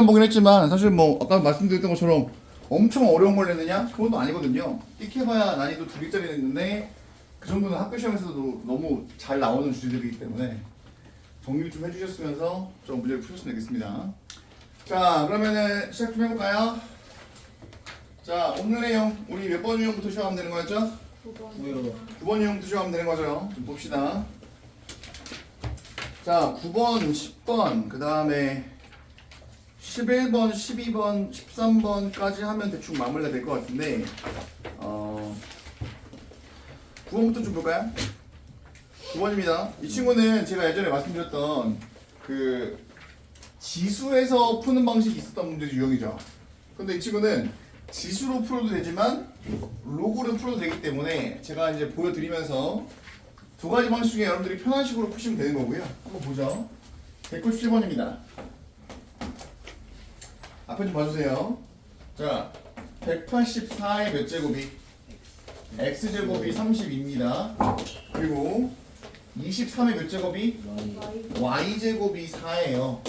보긴 했지만 사실 뭐 아까 말씀드렸던 것처럼 엄청 어려운 걸 냈느냐? 그건 아니거든요. 띡해봐야 난이도 2개짜리 냈는데 그 정도는 학교 시험에서도 너무 잘 나오는 주제들이기 때문에 정리를 좀 해주셨으면서 좀 문제를 푸셨으면 되겠습니다. 자, 그러면은 시작 좀 해볼까요? 자, 오늘의 내용 우리 몇 번 유형부터 시작하면 되는 거였죠? 9번 유형부터 시작하면 되는 거죠. 좀 봅시다. 자, 9번, 10번, 그 다음에 11번, 12번, 13번까지 하면 대충 마무리가 될 것 같은데 9번부터 좀 볼까요? 9번입니다. 이 친구는 제가 예전에 말씀드렸던 그 지수에서 푸는 방식이 있었던 문제도 유형이죠. 근데 이 친구는 지수로 풀어도 되지만 로그로 풀어도 되기 때문에 제가 이제 보여드리면서 두 가지 방식 중에 여러분들이 편한 식으로 푸시면 되는 거고요. 한번 보죠. 197번입니다. 앞에 좀 봐주세요. 자, 184의 몇 제곱이? x제곱이 30입니다. 그리고 23의 몇 제곱이? y제곱이 4예요.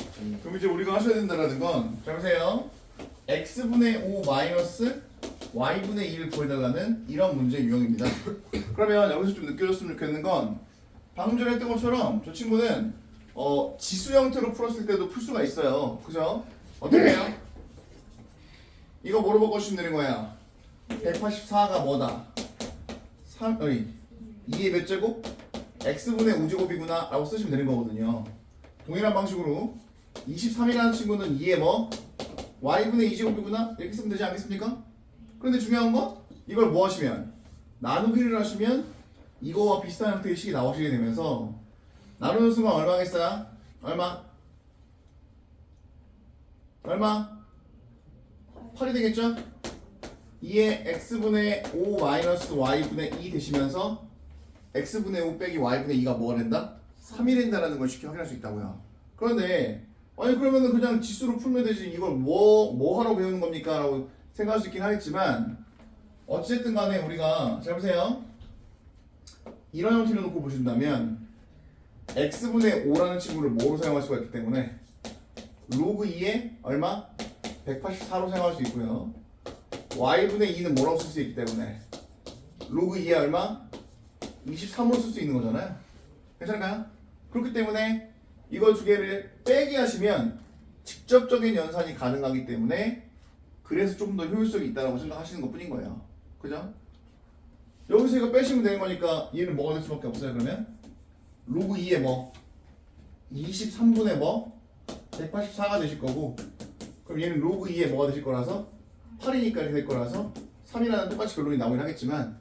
그럼 이제 우리가 하셔야 된다는 건, 자 보세요. x분의 5 마이너스 y분의 2를 구해달라는 이런 문제 유형입니다. 그러면 여기서 좀 느껴졌으면 좋겠는 건 방금 전에 했던 것처럼 저 친구는 지수 형태로 풀었을 때도 풀 수가 있어요. 그죠? 어떻게 해요? 이거 뭐로 바꿔주시면 되는 거야? 184가 뭐다? 2의 몇 제곱? x분의 5제곱이구나 라고 쓰시면 되는 거거든요. 동일한 방식으로 23이라는 친구는 2의 뭐? y분의 2제곱이구나? 이렇게 쓰면 되지 않겠습니까? 그런데 중요한 건 이걸 뭐 하시면 나누기를 하시면 이거와 비슷한 형태의 식이 나오시게 되면서 나누는 수가 얼마겠어요? 얼마? 8이 되겠죠? 2의 x분의 5 마이너스 y분의 2 되시면서 x분의 5 빼기 y분의 2가 뭐가 된다? 3이 된다는 걸 쉽게 확인할 수 있다고요. 그런데 아니 그러면은 그냥 지수로 풀면 되지 이걸 뭐 하러 배우는 겁니까? 라고 생각할 수 있긴 하겠지만 어쨌든 간에 우리가 잘 보세요. 이런 형태로 놓고 보신다면 x분의 5라는 친구를 뭐로 사용할 수가 있기 때문에 로그 2에 얼마? 184로 사용할 수 있고요. y분의 2는 뭐라고 쓸 수 있기 때문에 로그 2에 얼마? 23으로 쓸 수 있는 거잖아요. 괜찮을까요? 그렇기 때문에 이거 두 개를 빼기 하시면 직접적인 연산이 가능하기 때문에 그래서 좀 더 효율성이 있다고 생각하시는 것 뿐인 거예요. 그죠? 여기서 이거 빼시면 되는 거니까 얘는 뭐가 될 수밖에 없어요. 그러면 로그 2에 뭐? 23분의 뭐? 184가 되실 거고 그럼 얘는 로그 2에 뭐가 되실 거라서 8이니까 이렇게 될 거라서 3이라는 똑같이 결론이 나오긴 하겠지만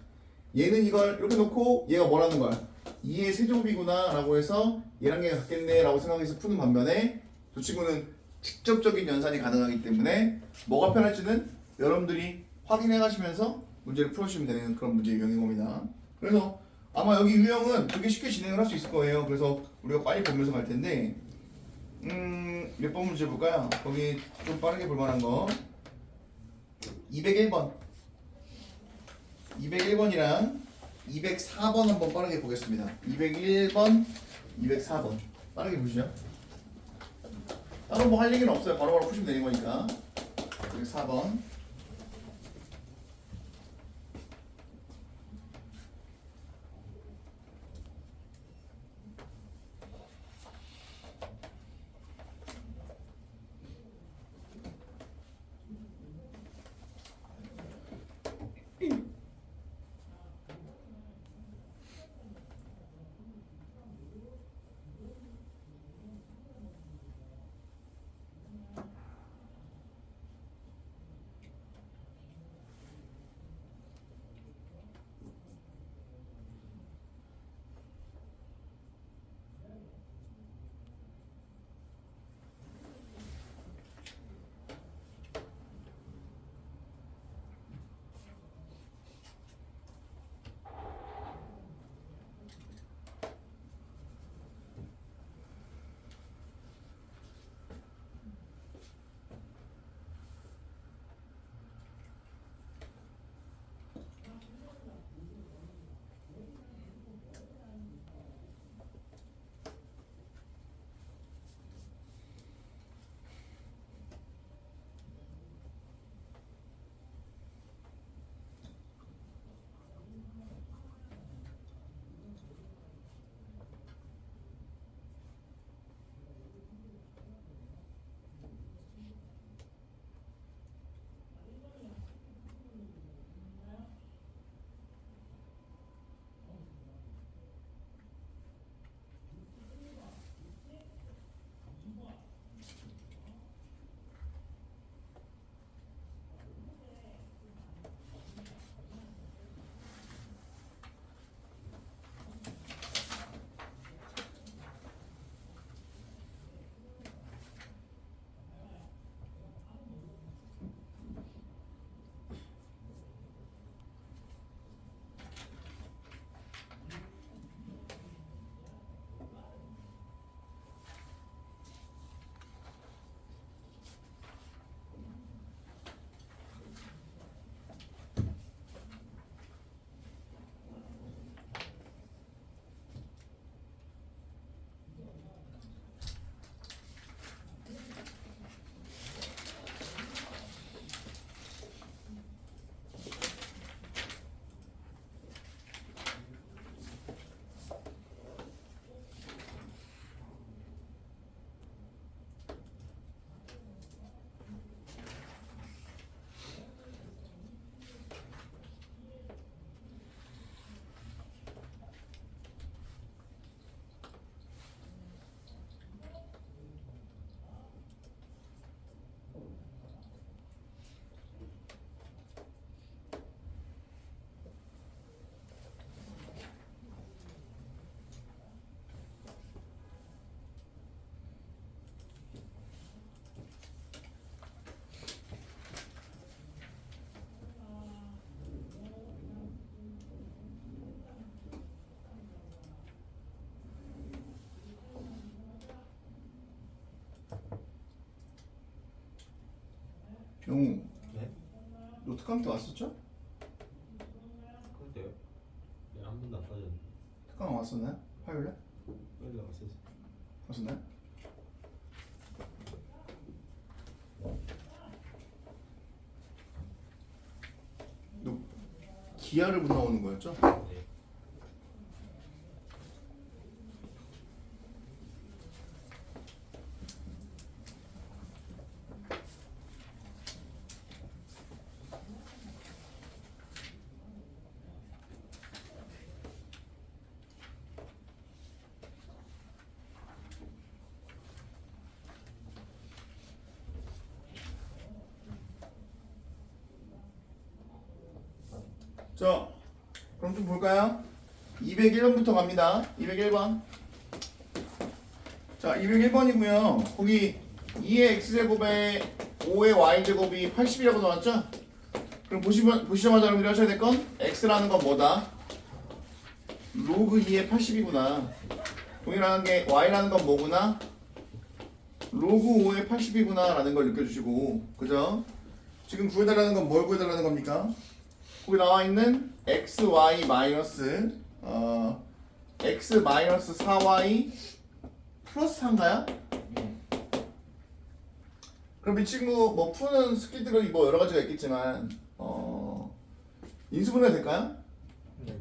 얘는 이걸 이렇게 놓고 얘가 뭐라는 거야? 2의 세제곱이구나 라고 해서 얘랑 얘가 같겠네 라고 생각해서 푸는 반면에 저 친구는 직접적인 연산이 가능하기 때문에 뭐가 편할지는 여러분들이 확인해 가시면서 문제를 풀어주시면 되는 그런 문제 유형인 겁니다. 그래서 아마 여기 유형은 되게 쉽게 진행을 할 수 있을 거예요. 그래서 우리가 빨리 보면서 갈 텐데 몇 번 문제 볼까요? 거기 좀 빠르게 볼 만한 거 201번 201번이랑 204번 한번 빠르게 보겠습니다. 201번 204번 빠르게 보시죠. 따로 뭐 할 얘기는 없어요. 바로바로 푸시면 되는 거니까 204번 병우 네? 너 특강 때 왔었죠? 그런데요? 네, 한 번도 안 빠졌는데. 특강 왔었나요? 화요일에? 빨리 나갔어요. 왔었나요? 너 기아를 못 나오는 거였죠? 네. 자, 그럼 좀 볼까요? 201번부터 갑니다. 201번. 자, 201번이고요. 거기 2의 x제곱에 5의 y제곱이 80이라고 나왔죠? 그럼 보시자마자 여러분들이 하셔야 될 건 x라는 건 뭐다? 로그 2의 80이구나. 동일한 게 y라는 건 뭐구나? 로그 5의 80이구나 라는 걸 느껴주시고, 그죠? 지금 구해달라는 건 뭘 구해달라는 겁니까? 거기 나와 있는 xy 마이너스 x 마이너스 4y 플러스 4인가요? 그럼 이 친구 뭐 푸는 스킬들이 뭐 여러 가지가 있겠지만 인수분해 될까요? 네.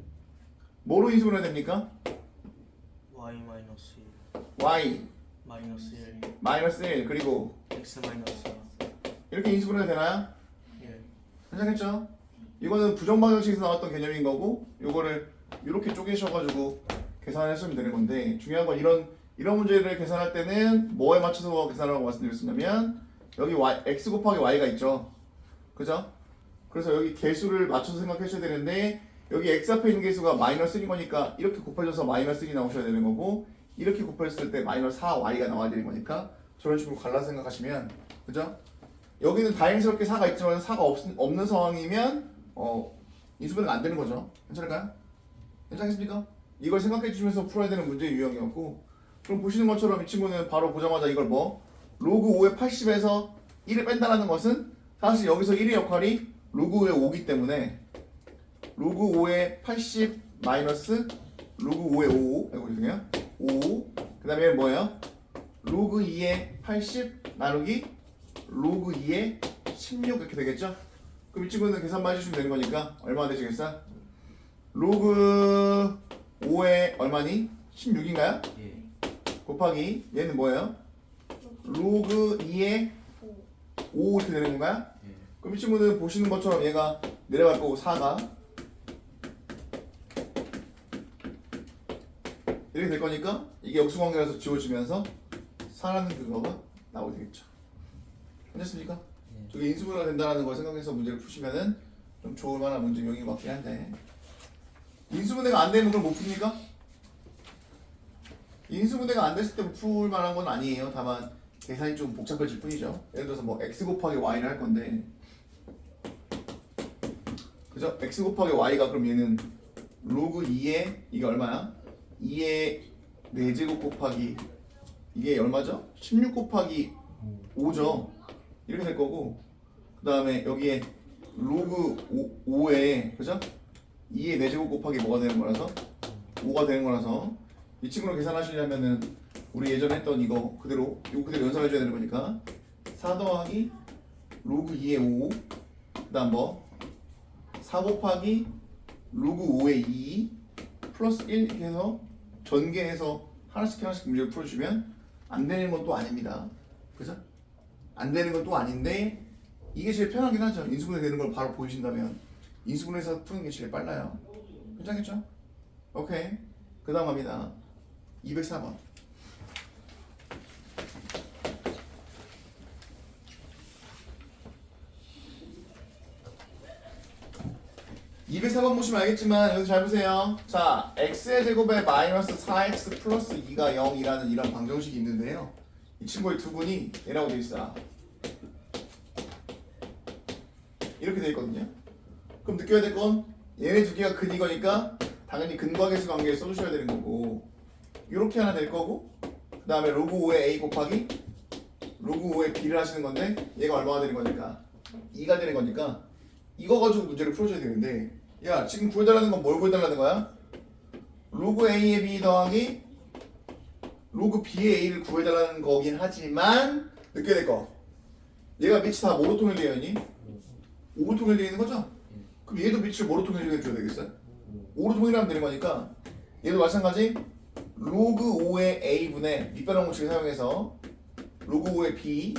뭐로 인수분해 됩니까? y 마이너스 1 y 마이너스 1 마이너스 1 그리고 x 마이너스 4 이렇게 인수분해 되나요? 예. 괜찮겠죠? 이거는 부정방정식에서 나왔던 개념인 거고 요거를 이렇게 쪼개셔가지고 계산하시면 되는 건데 중요한 건 이런 문제를 계산할 때는 뭐에 맞춰서 계산하라고 말씀드렸냐면 여기 x 곱하기 y가 있죠. 그죠? 그래서 여기 개수를 맞춰서 생각하셔야 되는데 여기 x 앞에 있는 개수가 마이너스 1인 거니까 이렇게 곱해져서 마이너스 1이 나오셔야 되는 거고 이렇게 곱했을 때 마이너스 4y가 나와야 되는 거니까 저런 식으로 갈라서 생각하시면 그죠? 여기는 다행스럽게 4가 있지만 4가 없는 상황이면 인수분해가 안 되는 거죠. 괜찮을까요? 괜찮겠습니까? 이걸 생각해 주시면서 풀어야 되는 문제의 유형이었고 그럼 보시는 것처럼 이 친구는 바로 보자마자 이걸 뭐 로그 5의 80에서 1을 뺀다는 것은 사실 여기서 1의 역할이 로그 5의 5기 때문에 로그 5의 80 마이너스 로그 5의 5 이거 죄송해요 5 그 다음에 뭐예요? 로그 2의 80 나누기 로그 2의 16 이렇게 되겠죠? 그럼 이 친구는 계산만 해주시면 되는 거니까 얼마나 되시겠어? 로그 5의 얼마니? 16인가요? 예. 곱하기 얘는 뭐예요? 로그 2의 5 이렇게 되는 건가요? 예. 그럼 이 친구는 보시는 것처럼 얘가 내려갈 거고 4가 이렇게 될 거니까 이게 역수관계라서 지워지면서 4라는 그거가 나오게 되겠죠. 괜찮습니까? 저게 인수분해가 된다는 걸 생각해서 문제를 푸시면은 좀 좋을 만한 문제 유형인 것 같긴 한데 인수분해가 안 되는 걸 못 풉니까? 인수분해가 안 됐을 때 풀 만한 건 아니에요. 다만 계산이 좀 복잡해질 뿐이죠. 예를 들어서 뭐 x 곱하기 y를 할 건데 그죠? x 곱하기 y가 그럼 얘는 로그 2의 이게 얼마야? 2의 4제곱 곱하기 이게 얼마죠? 16 곱하기 5죠. 이렇게 될 거고 그 다음에 여기에 로그 5에 그죠? 2의 4제곱 곱하기 뭐가 되는 거라서 5가 되는 거라서 이 친구를 계산하시려면은 우리 예전에 했던 이거 그대로 연산해 줘야 되는 거니까 4 더하기 로그 2의 5 그 다음 뭐 4 곱하기 로그 5의 2 플러스 1 이렇게 해서 전개해서 하나씩 문제를 풀어주시면 안 되는 건 또 아닙니다. 그죠? 안 되는 건 또 아닌데 이게 제일 편하긴 하죠. 인수분해 되는 걸 바로 보여주신다면 인수분해에서 푸는 게 제일 빨라요. 괜찮겠죠? 오케이. 그 다음 갑니다. 204번. 204번 보시면 알겠지만 여기 잘 보세요. 자, x의 제곱에 마이너스 4x 플러스 2가 0이라는 이런 방정식이 있는데요. 이 친구의 두근이 얘라고 되어 있어. 이렇게 되어 있거든요. 그럼 느껴야 될 건 얘네 두 개가 근이 거니까 당연히 근과 계수 관계를 써주셔야 되는 거고 이렇게 하나 될 거고 그 다음에 로그 5의 a 곱하기 로그 5의 b를 하시는 건데 얘가 얼마가 되는 거니까 2가 되는 거니까 이거 가지고 문제를 풀어줘야 되는데 야 지금 구해달라는 건 뭘 구해달라는 거야? 로그 A의 B 더하기 로그 B의 A를 구해달라는 거긴 하지만 느껴야 될 거 얘가 밑이 다 뭐로 통일되어 있니? 5로 통일되어 있는 거죠? 그럼 얘도 밑을 뭐로 통일해줘야 되겠어요? 5로 통일하면 되는 거니까 얘도 마찬가지 로그 5의 A분의 밑변환 공식을 사용해서 로그 5의 B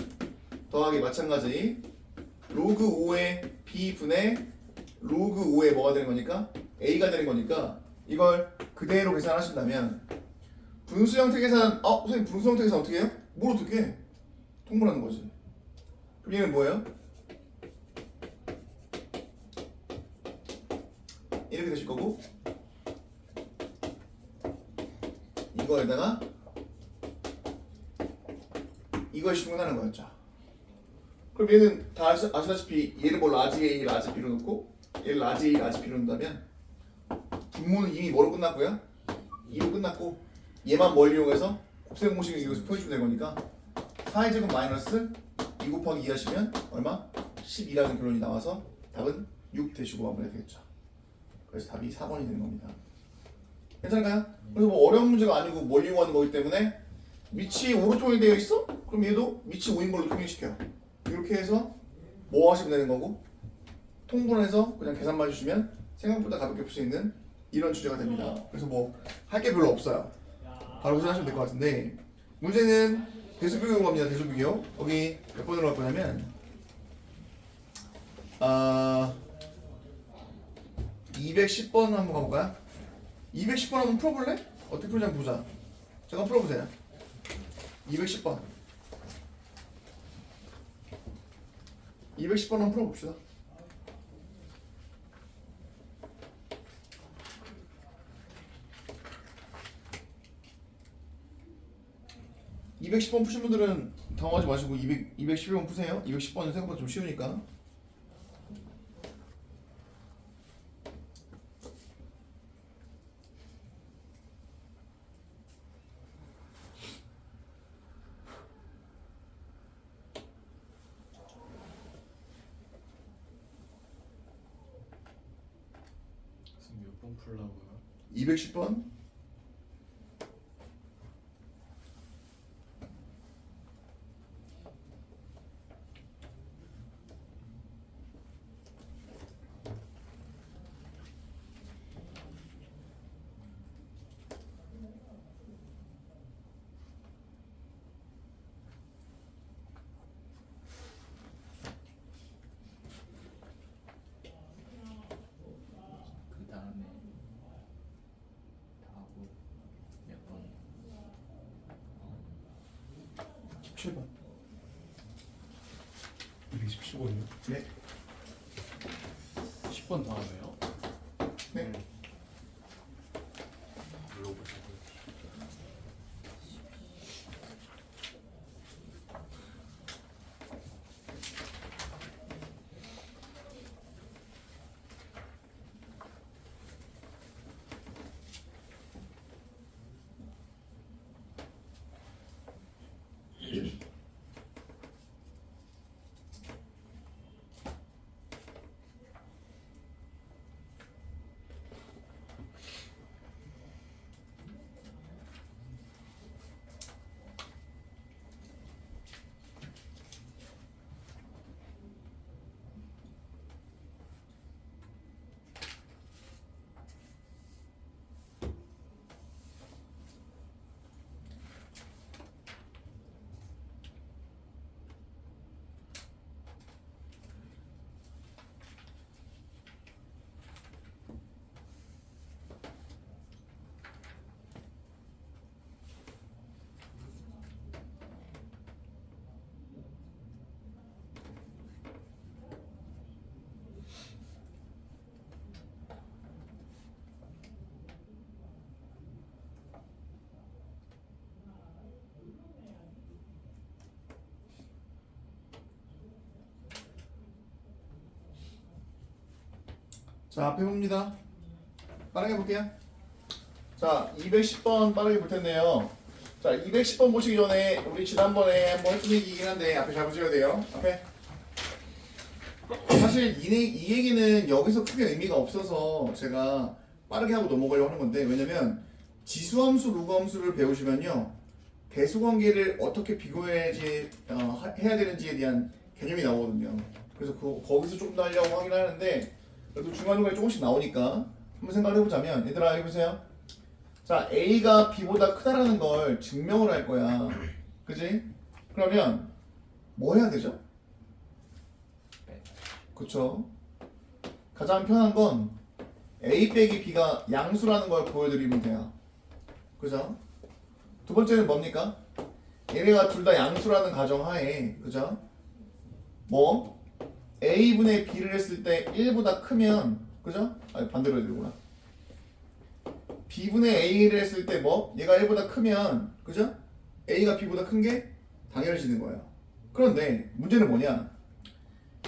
더하기 마찬가지 로그 5의 B분의 로그 5의 뭐가 되는 거니까? A가 되는 거니까 이걸 그대로 계산하신다면 분수 형태 계산 선생님 분수 형태 계산 어떻게 해요? 뭘 어떻게 해? 통분하는 거지 그럼 얘는 뭐예요? 이렇게 되실 거고 이거에다가 이걸 신문하는 거였죠. 그럼 얘는 다 아시다시피 얘를 뭐 라지 A, 라지 B로 놓고 얘를 라지 A, 라지 B로 놓는다면 분모는 이미 뭐로 끝났고요? 2로 끝났고 얘만 뭘 이용해서 곱셈 공식을 이용해서 표해주면 되는 거니까 4의 제곱 마이너스 2 곱하기 2 하시면 얼마? 12라는 결론이 나와서 답은 6 되시고 마무리가 되겠죠. 그래서 답이 4번이 되는 겁니다. 괜찮을까요? 그래서 뭐 어려운 문제가 아니고 뭘 이용하는 거기 때문에 밑이 5로 통일되어 있어? 그럼 얘도 밑이 5인 걸로 통일시켜요. 이렇게 해서 뭐 하시면 되는 거고 통분해서 그냥 계산만 해주시면 생각보다 가볍게 풀 수 있는 이런 주제가 됩니다. 그래서 뭐 할 게 별로 없어요. 바로 계산하시면 될 것 같은데 문제는 대수비교 겁니다. 대수비교 거기 몇 번으로 갈 거냐면 210번 한번 가볼까요? 210번 한번 풀어볼래? 어떻게 풀지 한번 보자. 잠깐 풀어보세요. 210번 210번 한번 풀어봅시다. (210번) 푸신 분들은 당황하지 마시고 211번 푸세요. 210번은 생각보다 좀 쉬우니까. 지금 몇 번 풀라고요? 210번 그 다음에 다 하고 몇 번? 17번 217번이요? 네. 10번 다음에요? 네. 물어보자고요. 자, 앞에 봅니다. 빠르게 볼게요. 자, 210번 빠르게 볼 텐데요. 자, 210번 보시기 전에 우리 지난번에 한번 했던 얘기이긴 한데 앞에 잘 보셔야 돼요. 앞에 사실 이 얘기는 여기서 크게 의미가 없어서 제가 빠르게 하고 넘어가려고 하는 건데, 왜냐면 지수함수, 로그함수를 배우시면요 대수관계를 어떻게 비교해야지 해야 되는지에 대한 개념이 나오거든요. 그래서 거기서 조금 더 하려고 하긴 하는데, 그래도 중간중간에 조금씩 나오니까 한번 생각을 해보자면, 얘들아 해보세요. 자, A가 B보다 크다라는 걸 증명을 할 거야. 그지? 그러면 뭐 해야 되죠? 그쵸? 가장 편한 건 A 빼기 B가 양수라는 걸 보여드리면 돼요. 그죠? 두 번째는 뭡니까? 얘네가 둘 다 양수라는 가정하에, 그죠? 뭐 A분의 B를 했을 때 1보다 크면, 그죠? 아니 반대로 해야 되구나. B분의 A를 했을 때 뭐? 얘가 1보다 크면, 그죠? A가 B보다 큰 게 당연해지는 거예요. 그런데 문제는 뭐냐?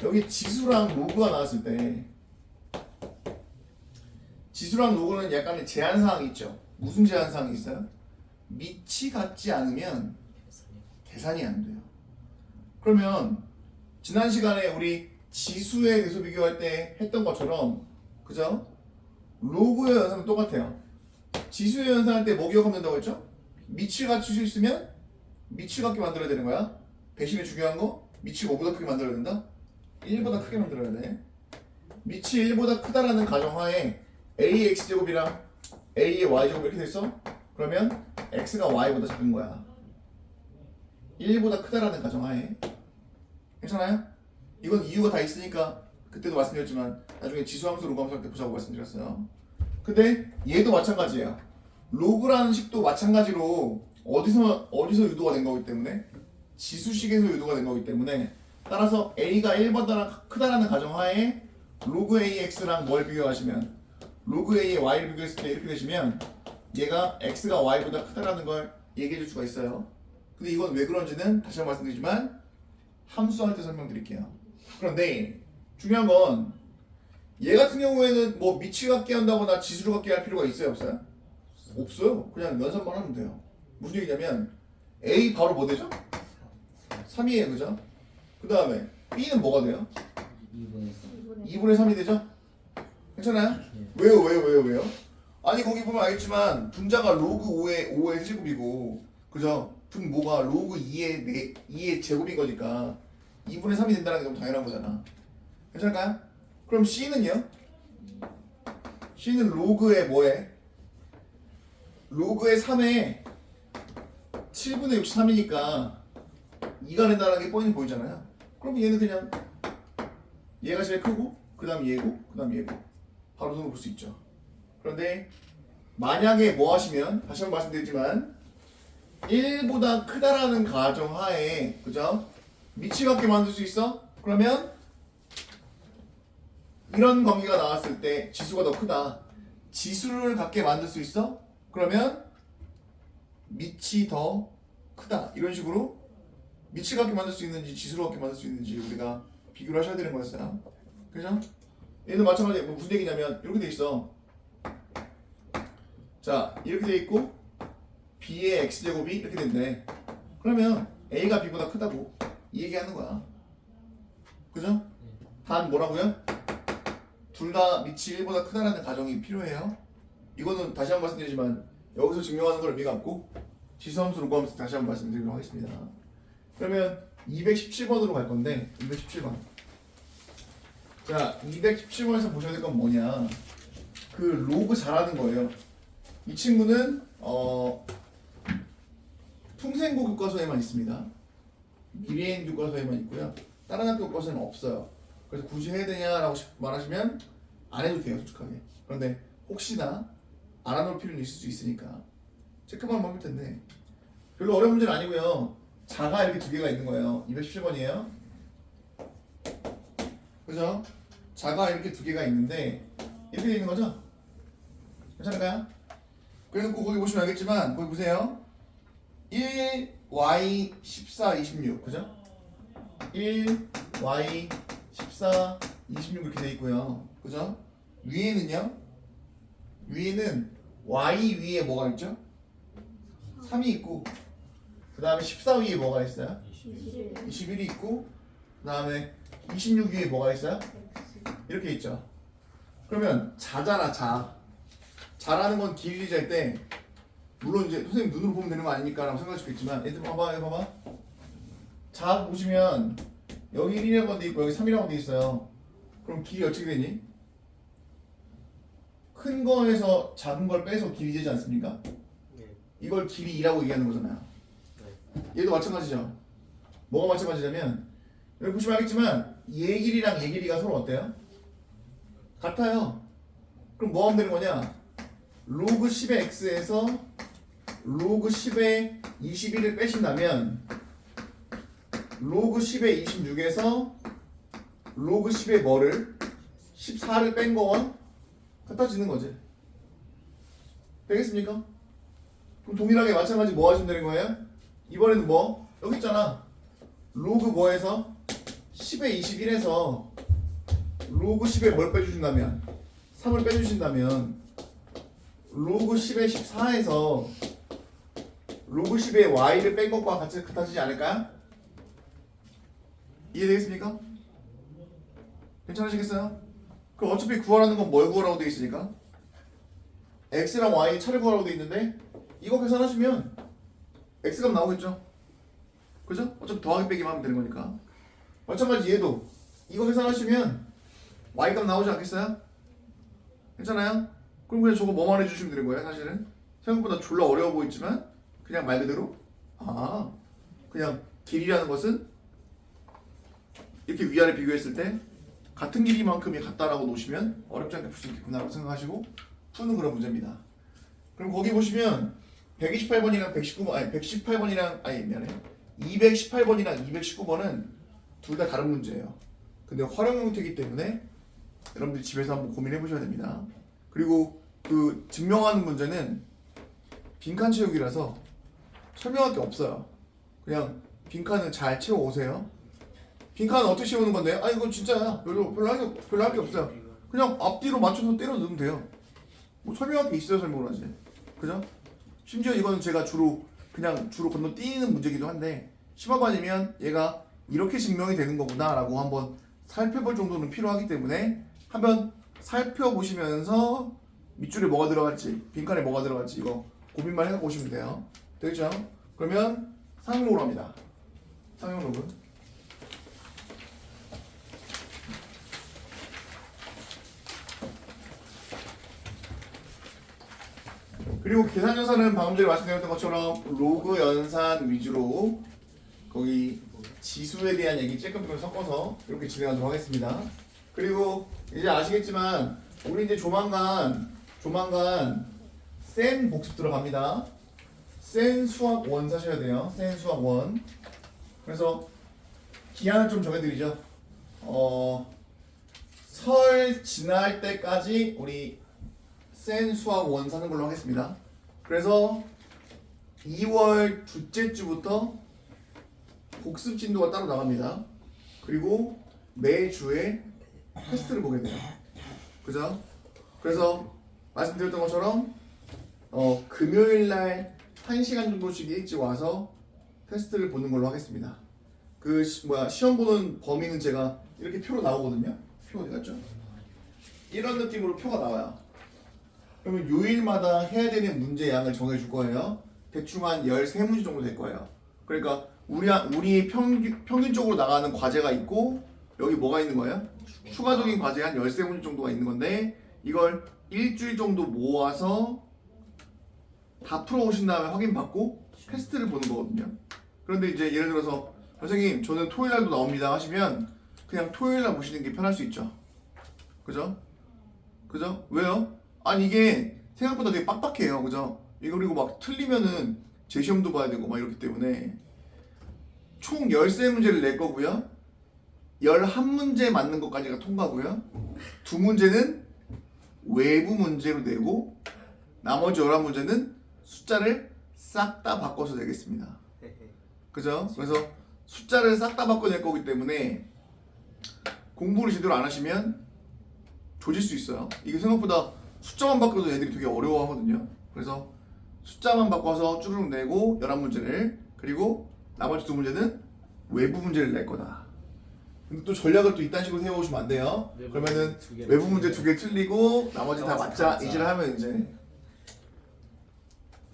여기 지수랑 로그가 나왔을 때, 지수랑 로그는 약간의 제한사항이 있죠. 무슨 제한사항이 있어요? 밑이 같지 않으면 계산이 안 돼요. 그러면 지난 시간에 우리 지수에 대해서 비교할 때 했던 것처럼, 그죠? 로그의 연산은 똑같아요. 지수의 연산할 때 뭐 기억하면 된다고 했죠? 밑을 갖출 수 있으면 밑을 같게 만들어야 되는 거야. 대신에 중요한 거, 밑이 5보다 크게 만들어야 된다? 1보다 크게 만들어야 돼. 밑이 1보다 크다라는 가정하에 A의 X제곱이랑 A의 Y제곱 이렇게 됐어? 그러면 X가 Y보다 작은 거야. 1보다 크다라는 가정하에. 괜찮아요? 이건 이유가 다 있으니까 그때도 말씀드렸지만 나중에 지수함수, 로그함수 할 때 보자고 말씀드렸어요. 근데 얘도 마찬가지예요. 로그라는 식도 마찬가지로 어디서 유도가 된 거기 때문에, 지수식에서 유도가 된 거기 때문에, 따라서 A가 1보다 크다라는 가정하에 로그 AX랑 뭘 비교하시면, 로그 A의 Y를 비교했을 때 이렇게 되시면 얘가 X가 Y보다 크다라는 걸 얘기해 줄 수가 있어요. 근데 이건 왜 그런지는 다시 한번 말씀드리지만 함수할 때 설명드릴게요. 그런데 중요한 건 얘 같은 경우에는 뭐 밑을 갖게 한다거나 지수를 갖게 할 필요가 있어요, 없어요? 없어요. 그냥 연산만 하면 돼요. 무슨 얘기냐면 A 바로 뭐 되죠? 3이에요, 그죠? 그 다음에 B는 뭐가 돼요? 2분의 3이 되죠? 괜찮아요? 왜요? 아니 거기 보면 알겠지만 분자가 로그 5의 세제곱이고, 그죠? 분모가 로그 2의 제곱인 거니까 2분의 3이 된다는 게 너무 당연한 거잖아. 괜찮을까요? 그럼 C는요? C는 로그의 뭐에? 로그의 3에 7분의 63이니까 2가 된다는 게 뻔히 보이잖아요. 그럼 얘는 그냥 얘가 제일 크고 그 다음 얘고 그 다음 얘고 바로 눈으로 볼 수 있죠. 그런데 만약에 뭐 하시면, 다시 한번 말씀드리지만 1보다 크다라는 가정하에, 그죠? 밑을 갖게 만들 수 있어? 그러면 이런 관계가 나왔을 때 지수가 더 크다. 지수를 갖게 만들 수 있어? 그러면 밑이 더 크다. 이런 식으로 밑을 갖게 만들 수 있는지 지수를 갖게 만들 수 있는지 우리가 비교를 하셔야 되는 거였어요. 그죠? 얘도 마찬가지로 무슨 얘기냐면 이렇게 돼 있어. 자, 이렇게 돼 있고 B의 X제곱이 이렇게 된대. 그러면 A가 B보다 크다고 이 얘기하는 거야. 그죠? 단 뭐라고요? 둘 다 밑이 1보다 크다라는 가정이 필요해요. 이거는 다시 한번 말씀드리지만 여기서 증명하는 걸 의미가 없고 지수함수, 로그함수 다시 한번 말씀드리도록 하겠습니다. 그러면 217번으로 갈 건데, 217번. 자, 217번에서 보셔야 될 건 뭐냐? 그 로그 잘하는 거예요. 이 친구는 풍생고 교과서에만 있습니다. 미래인 교과서에만 있고요. 다른 학교 교과서에는 없어요. 그래서 굳이 해야 되냐라고 말하시면 안 해도 돼요, 솔직하게. 그런데 혹시나 알아놓을 필요는 있을 수 있으니까 체크만 하면 텐데 별로 어려운 문제는 아니고요. 자가 이렇게 두 개가 있는 거예요. 217번이에요. 그죠? 자가 이렇게 두 개가 있는데 이렇게 있는 거죠? 괜찮을까요? 그래서 거기 보시면 알겠지만 거기 보세요. 1, y, 14, 26 그죠? 1, y, 14, 26 이렇게 돼 있고요. 그죠? 위에는요? 위에는 y 위에 뭐가 있죠? 3이 있고 그 다음에 14 위에 뭐가 있어요? 21이 있고 그 다음에 26 위에 뭐가 있어요? 이렇게 있죠. 그러면 자잖아, 자. 자라는 건 길이 잘 때 물론 이제 선생님 눈으로 보면 되는 거 아닙니까? 라고 생각할 수도 있지만 얘들 봐봐, 여기 봐봐. 자 보시면 여기 1이라고 돼 있고 여기 3이라고 돼 있어요. 그럼 길이 어떻게 되니? 큰 거에서 작은 걸 빼서 길이 되지 않습니까? 네. 이걸 길이 2라고 얘기하는 거잖아요. 얘도 마찬가지죠. 뭐가 마찬가지냐면 여기 보시면 알겠지만 얘 길이랑 얘 길이가 서로 어때요? 같아요. 그럼 뭐 하면 되는 거냐? 로그 10의 x에서 로그 10의 21을 빼신다면 로그 10의 26에서 로그 10의 뭐를? 14를 뺀 거와 같아지는 거지. 되겠습니까? 그럼 동일하게 마찬가지 뭐 하시면 되는 거예요? 이번에는 뭐? 여기 있잖아. 로그 뭐에서? 10의 21에서 로그 10에 뭘 빼주신다면? 3을 빼주신다면 로그 10의 14에서 로그 10의 y를 뺀 것과 같이 같아지지 않을까요? 이해되겠습니까? 괜찮으시겠어요? 그럼 어차피 구하라는 건 뭘 구하라고 되어 있으니까 x랑 y 차를 구하라고 되어 있는데 이거 계산하시면 x값 나오겠죠? 그죠? 어차피 더하기 빼기만 하면 되는 거니까 마찬가지 얘도 이거 계산하시면 y값 나오지 않겠어요? 괜찮아요? 그럼 그냥 저거 뭐만 해주시면 되는 거예요 사실은 생각보다 졸라 어려워 보이지만 그냥 말 그대로 그냥 길이라는 것은 이렇게 위아래 비교했을 때 같은 길이만큼이 같다라고 놓으시면 어렵지 않게 풀 수 있겠구나라고 생각하시고 푸는 그런 문제입니다. 그럼 거기 보시면 128번이랑 119번 아니 118번이랑 아니 미안해 218번이랑 219번은 둘 다 다른 문제예요. 근데 활용 형태이기 때문에 여러분들이 집에서 한번 고민해 보셔야 됩니다. 그리고 그 증명하는 문제는 빈칸 채우기라서 설명할 게 없어요. 그냥 빈칸을 잘 채워 오세요. 빈칸은 어떻게 채우는 건데요? 아 이건 진짜야. 별로 할 게 없어요. 그냥 앞뒤로 맞춰서 때려 넣으면 돼요. 뭐 설명할 게 있어요, 설명을 하지. 그죠? 심지어 이거는 제가 주로 건너뛰는 문제기도 한데 심화반이면 얘가 이렇게 증명이 되는 거구나라고 한번 살펴볼 정도는 필요하기 때문에 한번 살펴보시면서 밑줄에 뭐가 들어갈지 빈칸에 뭐가 들어갈지 이거 고민만 해갖고 오시면 돼요. 되겠죠? 그러면 상용로그로 합니다. 상용로그. 그리고 계산 연산은 방금 전에 말씀드렸던 것처럼 로그 연산 위주로 거기 지수에 대한 얘기 쬐끔쬐끔 섞어서 이렇게 진행하도록 하겠습니다. 그리고 이제 아시겠지만 우리 이제 조만간 센 복습 들어갑니다. 센 수학 원 사셔야 돼요. 센 수학 원. 그래서 기한을 좀 정해드리죠. 설 지날 때까지 우리 센 수학 원 사는 걸로 하겠습니다. 그래서 2월 둘째 주부터 복습 진도가 따로 나갑니다. 그리고 매주에 테스트를 보게 돼요. 그죠? 그래서 말씀드렸던 것처럼 금요일 날 1시간 정도씩 일찍 와서 테스트를 보는 걸로 하겠습니다. 그 시험 보는 범위는 제가 이렇게 표로 나오거든요. 표 어디 갔죠? 이런 느낌으로 표가 나와요. 그러면 요일마다 해야 되는 문제 양을 정해줄 거예요. 대충 한 13문제 정도 될 거예요. 그러니까 우리 평균적으로 나가는 과제가 있고 여기 뭐가 있는 거예요? 추가적인 과제 한 13문제 정도가 있는 건데 이걸 일주일 정도 모아서 다 풀어오신 다음에 확인받고 테스트를 보는 거거든요. 그런데 이제 예를 들어서 선생님 저는 토요일날도 나옵니다 하시면 그냥 토요일날 보시는 게 편할 수 있죠. 그죠? 왜요? 아니 이게 생각보다 되게 빡빡해요. 그죠? 이거 그리고 막 틀리면은 재시험도 봐야 되고 막 이렇기 때문에 총 13문제를 낼 거고요. 11문제 맞는 것까지가 통과고요. 2문제는 외부 문제로 내고 나머지 11문제는 숫자를 싹 다 바꿔서 내겠습니다. 그죠? 그래서 숫자를 싹 다 바꿔낼 거기 때문에 공부를 제대로 안 하시면 조질 수 있어요. 이게 생각보다 숫자만 바꿔도 애들이 되게 어려워하거든요. 그래서 숫자만 바꿔서 쭈르륵 내고 11문제를 그리고 나머지 2문제는 외부 문제를 낼 거다. 근데 또 전략을 또 이딴 식으로 세워오시면 안 돼요. 그러면은 외부 문제 2개 틀리고 나머지 다 맞자 이지를 하면 이제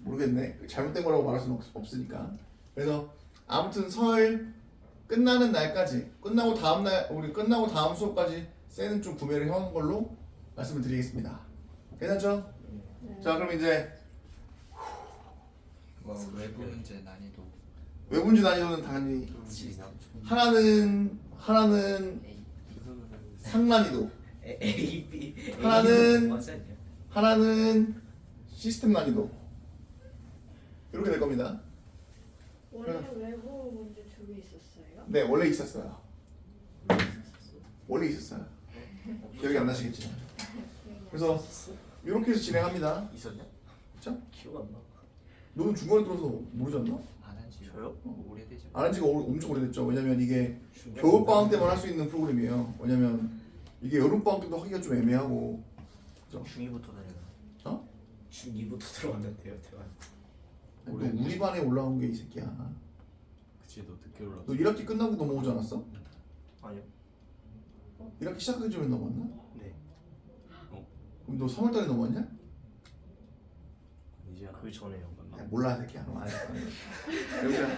모르겠네. 잘못된 거라고 말할 수는 없으니까. 그래서 아무튼 설 끝나는 날까지 끝나고 다음 날 우리 끝나고 다음 수업까지 쌤은 좀 구매를 해온 걸로 말씀을 드리겠습니다. 괜찮죠? 자 그럼 이제 뭐 외부 문제 난이도 외부 문제 난이도는 당연히 하나는 상난이도, A, B, 하나는- 맞아요. 하나는 시스템 난이도 이렇게 될 겁니다. 원래 외부 문제 2개 있었어요? 네 원래 있었어요. 원래 있었어요. 기억이 안 나시겠지. 그래서 이렇게 해서 진행합니다. 있었냐? 그쵸? 기억 안 나. 너는 중간에 들어서 모르지 않나? 안 한지 저요? 오래되지 안 한 지가 엄청 오래됐죠. 왜냐면 이게 겨울방학 때만 할 수 있는 프로그램이에요. 왜냐면 이게 여름방학 때도 하기가 좀 애매하고. 중2부터 다녔나? 중2부터 들어갔는데요, 대박. 또 우리 반에 올라온 게 이 새끼야. 그치 너 늦게 올라. 너 1학기 끝나고 넘어오지 않았어? 아니요. 1학기 시작하기 전에 넘어왔나? 네. 그럼 너 3월달에 넘어왔냐? 이제 그 전에요. 야, 몰라 새끼야. 너 알았어. 여보세요.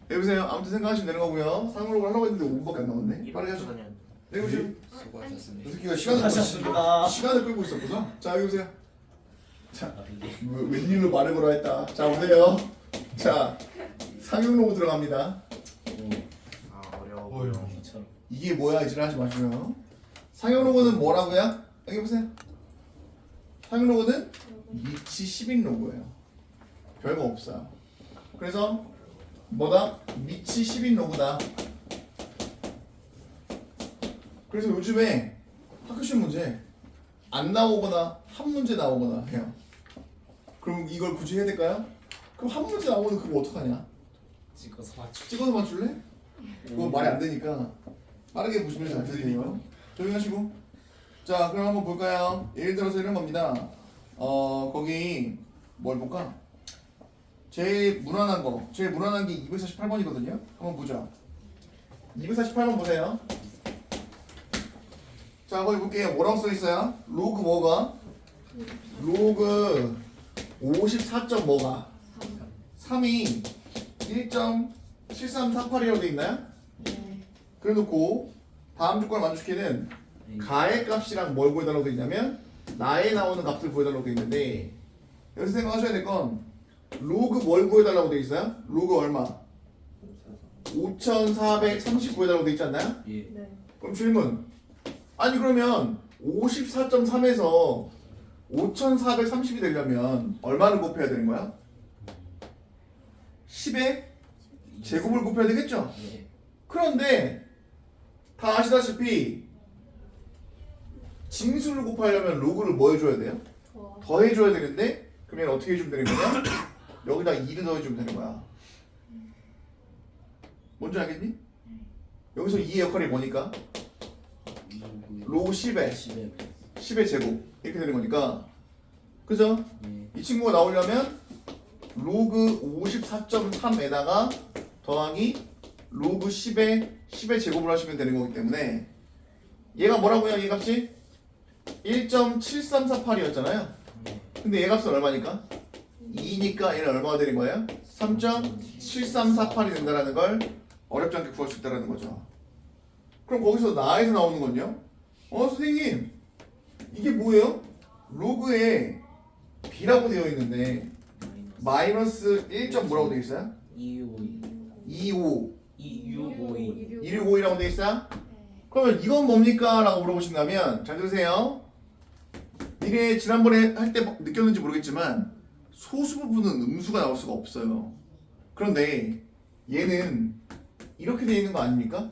여보세요. 아무튼 생각하시면 되는 거고요. 상으로 하려고 했는데 5분밖에 안 남았네. 빠르게 하죠. 다녔는데. 네, 여보세요. 수고하셨습니다. 이 새끼가 수고하셨습니다. 시간을 끌고 있었구나. 자 여보세요. 자 아, 근데 웬일로 말을 걸어 했다. 자 보세요. 자 상용로고 들어갑니다. 아 어려워 어휴. 보여. 이처럼 이게 뭐야 이질 하지 마시고요. 상용로고는 뭐라고요? 여기 보세요. 상용로고는 미치 10인 로고예요. 별거 없어요. 그래서 뭐다? 미치 10인 로고다. 그래서 요즘에 학교 시험 문제 안 나오거나 한 문제 나오거나 해요. 그럼 이걸 굳이 해야 될까요? 그럼 한 문제 나오면 그거 어떡하냐? 찍어서 맞추. 찍어서 맞출래? 그거 말이 안 되니까 빠르게 보시면 잘 되네요. 조용히 하시고. 자, 그럼 한번 볼까요? 예를 들어서 이런 겁니다. 거기 뭘 볼까? 제일 무난한 게 248번이거든요. 한번 보죠. 248번 보세요. 자, 거기 볼게요. 뭐라고 써 있어요? 로그 뭐가? 로그 54점 뭐가? 3이 1.7348이라고 돼 있나요? 네. 그래 놓고 다음 조건을 만족시키는 가의 값이랑 뭘 구해달라고 돼 있냐면 나에 나오는 값을 구해달라고 돼 있는데 여기서 생각하셔야 될 건 로그 뭘 구해달라고 돼 있어요? 로그 얼마? 5430 구해달라고 돼 있지 않나요? 예. 네. 그럼 질문 아니 그러면 54.3에서 5430이 되려면 얼마를 곱해야 되는 거야? 10에 제곱을 곱해야 되겠죠? 예. 그런데 다 아시다시피 징수를 곱하려면 로그를 뭐 해줘야 돼요? 더해줘야 되는데 그러면 어떻게 해주면 되는 거냐? 여기다 2를 더해주면 되는 거야. 뭔지 알겠니? 여기서 2의 역할이 뭐니까? 로그 10에 10의 제곱 이렇게 되는 거니까 그죠? 예. 이 친구가 나오려면 로그 54.3에다가 더하기 로그 10의 제곱을 하시면 되는 거기 때문에 얘가 뭐라고요? 얘 값이 1.7348이었잖아요. 근데 얘 값은 얼마니까? 2니까 얘는 얼마가 되는 거예요? 3.7348이 된다는 걸 어렵지 않게 구할 수 있다는 거죠. 그럼 거기서 나에서 나오는 건요? 선생님 이게 뭐예요? 로그에 b라고 되어 있는데 마이너스 1. 뭐라고 되어 있어요? 25 165이라고 되어 있어요? 그러면 이건 뭡니까? 라고 물어보신다면 잘 들으세요. 이게 지난번에 할 때 느꼈는지 모르겠지만 소수 부분은 음수가 나올 수가 없어요. 그런데 얘는 이렇게 되어 있는 거 아닙니까?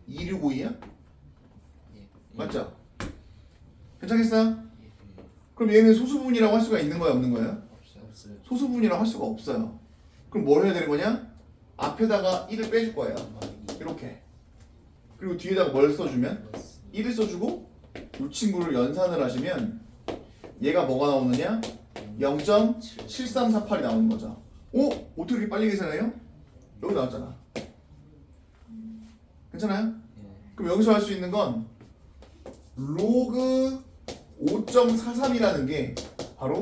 2652야? 예. 맞죠? 괜찮겠어요? 그럼 얘는 소수 부분이라고 할 수가 있는 거야 없는 거야? 없어요. 소수 부분이라고 할 수가 없어요. 그럼 뭘 해야 되는 거냐? 앞에다가 1을 빼줄 거예요. 이렇게. 그리고 뒤에다가 뭘 써주면? 1을 써주고 이 친구를 연산을 하시면 얘가 뭐가 나오느냐? 0.7348이 나오는 거죠. 오? 어떻게 이렇게 빨리 계산해요? 여기 나왔잖아. 괜찮아요? 예. 그럼 여기서 할 수 있는 건 로그 5.43이라는 게 바로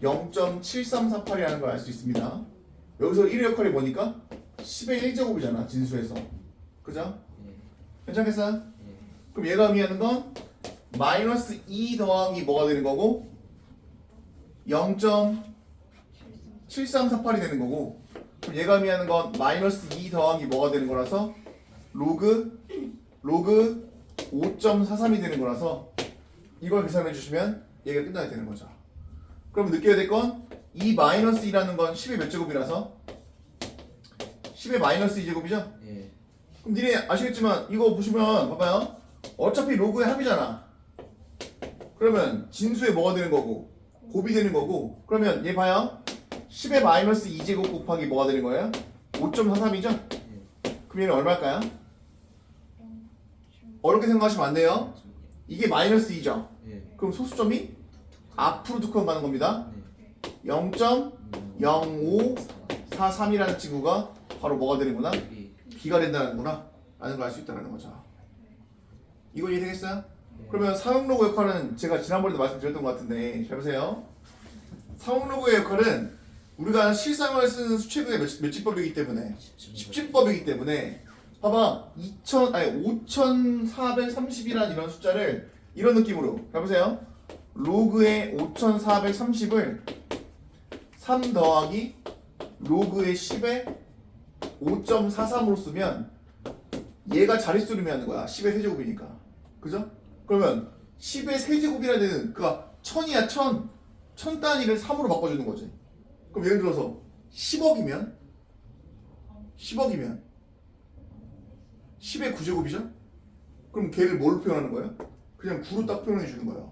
0.7348이라는 걸 알 수 있습니다. 여기서 1의 역할이 뭐니까 10의 1제곱이잖아 진수에서. 그죠? 예. 괜찮겠어요? 예. 그럼 얘가 의미하는 건 마이너스 2 더하기 뭐가 되는 거고 0.7348이 되는 거고, 그럼 얘가 의미하는 건 마이너스 2 더하기 뭐가 되는 거라서 로그 5.43이 되는 거라서 이걸 계산해 주시면 얘가 끝나야 되는 거죠. 그럼 느껴야 될 건 이 마이너스 2라는 건 10의 몇 제곱이라서 10의 마이너스 2제곱이죠? 예. 그럼 니네 아시겠지만 이거 보시면 봐봐요. 어차피 로그의 합이잖아. 그러면 진수에 뭐가 되는 거고 곱이 되는 거고, 그러면 얘 봐요. 10의 마이너스 2제곱 곱하기 뭐가 되는 거예요? 5.43이죠? 그럼 얘는 얼마일까요? 어렵게 생각하시면 안 돼요. 이게 마이너스 2죠? 예. 그럼 소수점이 앞으로 두 칸 가는 겁니다. 네. 0.0543이라는 친구가 바로 뭐가 되는구나? 이. B가 된다는구나 라는 걸 알 수 있다는 거죠. 이거 이해되겠어요? 그러면 사용로그 역할은 제가 지난번에도 말씀드렸던 것 같은데 잘 보세요. 사용로그의 역할은 우리가 실상을 쓰는 수체국의 몇집법이기 때문에 10집법이기 때문에 봐봐 5430이라는 이런 숫자를 이런 느낌으로 잘 보세요. 로그의 5430을 3 더하기 로그의 10의 5.43으로 쓰면 얘가 자릿수를 의미하는 거야. 10의 세제곱이니까. 그죠? 그러면 10의 세제곱이라는 데는 그니까 1000이야 1000. 1000 단위를 3으로 바꿔주는 거지. 그럼 예를 들어서 10억이면 10의 9제곱이죠? 그럼 걔를 뭘로 표현하는 거예요? 그냥 9로 딱 표현해 주는 거예요.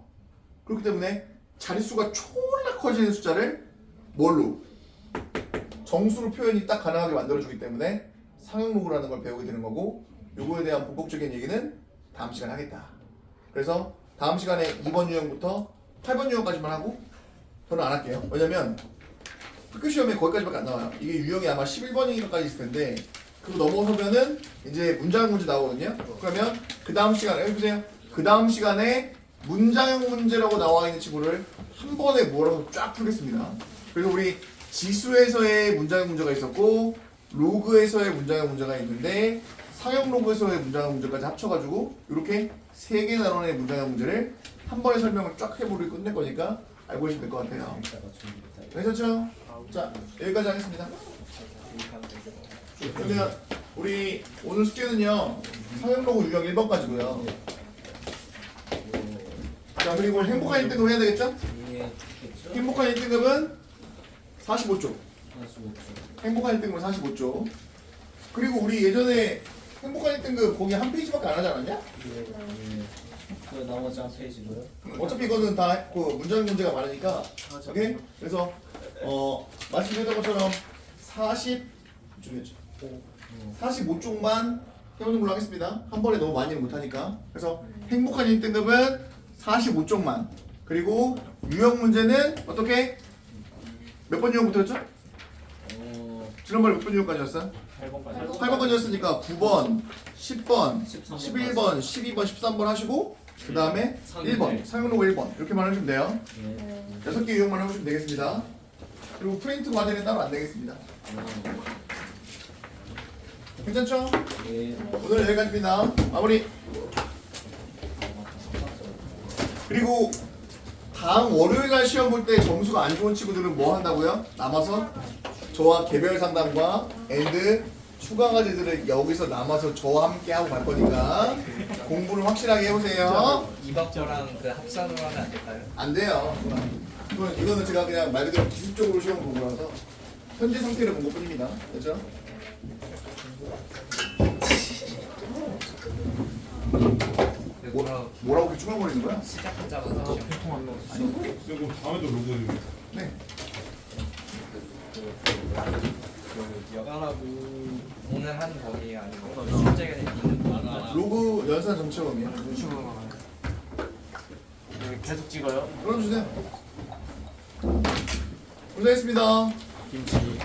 그렇기 때문에 자릿수가 졸라 커지는 숫자를 뭘로? 정수로 표현이 딱 가능하게 만들어주기 때문에 상용로그라는 걸 배우게 되는 거고, 요거에 대한 본격적인 얘기는 다음 시간에 하겠다. 그래서 다음 시간에 2번 유형부터 8번 유형까지만 하고 저는 안 할게요. 왜냐면 학교 시험에 거기까지밖에 안 나와요. 이게 유형이 아마 11번인가까지 있을 텐데 그거 넘어서면은 이제 문장형 문제 나오거든요. 그러면 그 다음 시간에 여기 보세요. 그 다음 시간에 문장형 문제라고 나와 있는 친구를 한 번에 몰아서 쫙 풀겠습니다. 그래서 우리 지수에서의 문장형 문제가 있었고 로그에서의 문장형 문제가 있는데 상형 로그에서의 문장형 문제까지 합쳐가지고 이렇게 3개 나눠의 문장형 문제를 한 번에 설명을 쫙 해보고 끝낼 거니까 알고 계시면 될 것 같아요. 괜찮죠? 자, 여기까지 하겠습니다. 그러면 우리 오늘 숙제는요 상형 로그 유형 1번까지고요. 자, 그리고 행복한 1등급 해야 되겠죠? 행복한 1등급은 45쪽. 행복한 1등급은 45쪽. 그리고 우리 예전에 행복한 1등급 거기 한 페이지밖에 안 하지 않았냐? 그 나머지 한 페이지로요? 어차피 이거는 다 그 문장 문제가 많으니까. 오케이? 그래서 말씀드렸던 것처럼 45쪽만 해보는 걸로 하겠습니다. 한 번에 너무 많이는 못하니까. 그래서 행복한 1등급은 45쪽만. 그리고 유형 문제는 어떻게? 몇 번 유형부터 했죠? 지난번에 몇 번 유형까지였어요? 8번까지 8번까지였으니까 9번, 10번, 11번, 12번, 13번 하시고 그 다음에 1번, 상용로그 1번 이렇게만 하시면 돼요. 6개 유형만 해보시면 되겠습니다. 그리고 프린트 과제는 따로 안 되겠습니다. 괜찮죠? 오늘 여기까지입니다. 마무리. 그리고 다음 월요일날 시험 볼 때 점수가 안 좋은 친구들은 뭐 한다고요? 남아서 저와 개별 상담과 앤드 추가 과제들을 여기서 남아서 저와 함께 하고 갈 거니까 공부를 확실하게 해보세요. 이번 거랑 그 합산으로 하면 안 될까요? 안 돼요. 이거는 제가 그냥 말 그대로 기술적으로 시험 본 거라서 현재 상태를 본 것뿐입니다. 그렇죠? 뭐라고 이렇게 중얼거리는 거야? 시작하자마자 시험. 그리고 다음에도 로그 네. 여가라고 오늘 한 범위 아니고 숙제가 있는 거. 로그 연산 정체범이야. 계속 찍어요? 그럼 주세요. 고생했습니다. 김치